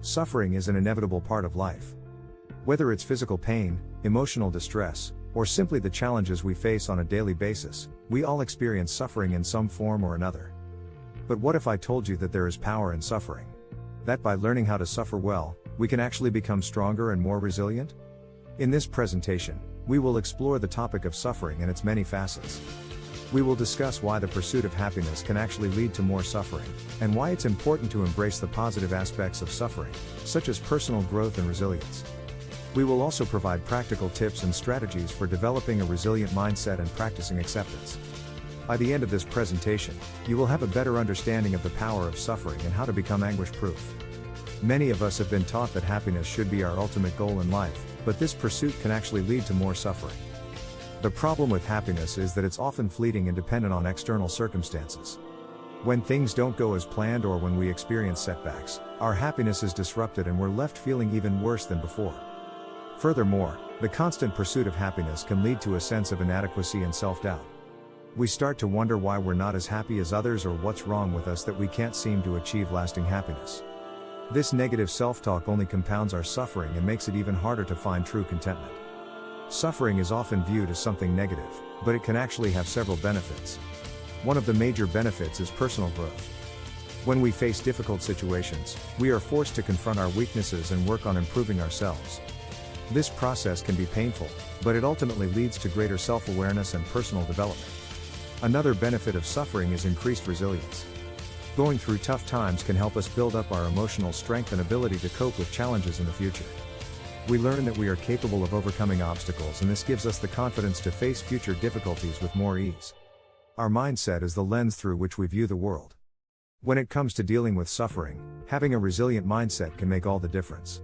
Suffering is an inevitable part of life. Whether it's physical pain, emotional distress, or simply the challenges we face on a daily basis, we all experience suffering in some form or another. But what if I told you that there is power in suffering? That by learning how to suffer well, we can actually become stronger and more resilient? In this presentation, we will explore the topic of suffering and its many facets. We will discuss why the pursuit of happiness can actually lead to more suffering, and why it's important to embrace the positive aspects of suffering, such as personal growth and resilience. We will also provide practical tips and strategies for developing a resilient mindset and practicing acceptance. By the end of this presentation, you will have a better understanding of the power of suffering and how to become anguish-proof. Many of us have been taught that happiness should be our ultimate goal in life, but this pursuit can actually lead to more suffering. The problem with happiness is that it's often fleeting and dependent on external circumstances. When things don't go as planned or when we experience setbacks, our happiness is disrupted and we're left feeling even worse than before. Furthermore, the constant pursuit of happiness can lead to a sense of inadequacy and self-doubt. We start to wonder why we're not as happy as others or what's wrong with us that we can't seem to achieve lasting happiness. This negative self-talk only compounds our suffering and makes it even harder to find true contentment. Suffering is often viewed as something negative, but it can actually have several benefits. One of the major benefits is personal growth. When we face difficult situations, we are forced to confront our weaknesses and work on improving ourselves. This process can be painful, but it ultimately leads to greater self-awareness and personal development. Another benefit of suffering is increased resilience. Going through tough times can help us build up our emotional strength and ability to cope with challenges in the future. We learn that we are capable of overcoming obstacles, and this gives us the confidence to face future difficulties with more ease. Our mindset is the lens through which we view the world. When it comes to dealing with suffering, having a resilient mindset can make all the difference.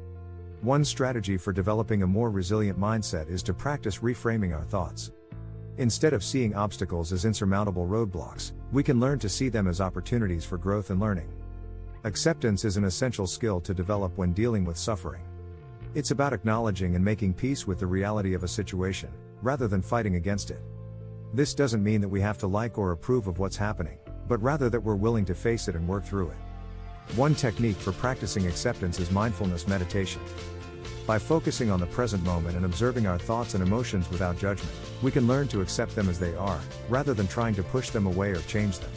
One strategy for developing a more resilient mindset is to practice reframing our thoughts. Instead of seeing obstacles as insurmountable roadblocks, we can learn to see them as opportunities for growth and learning. Acceptance is an essential skill to develop when dealing with suffering. It's about acknowledging and making peace with the reality of a situation, rather than fighting against it. This doesn't mean that we have to like or approve of what's happening, but rather that we're willing to face it and work through it. One technique for practicing acceptance is mindfulness meditation. By focusing on the present moment and observing our thoughts and emotions without judgment, we can learn to accept them as they are, rather than trying to push them away or change them.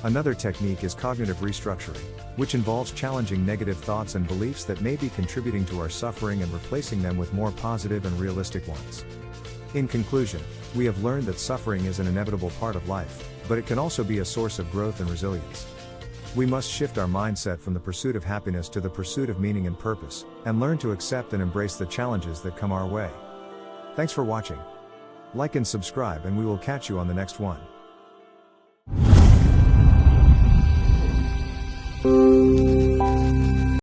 Another technique is cognitive restructuring, which involves challenging negative thoughts and beliefs that may be contributing to our suffering and replacing them with more positive and realistic ones. In conclusion, we have learned that suffering is an inevitable part of life, but it can also be a source of growth and resilience. We must shift our mindset from the pursuit of happiness to the pursuit of meaning and purpose, and learn to accept and embrace the challenges that come our way. Thanks for watching. Like and subscribe, and we will catch you on the next one.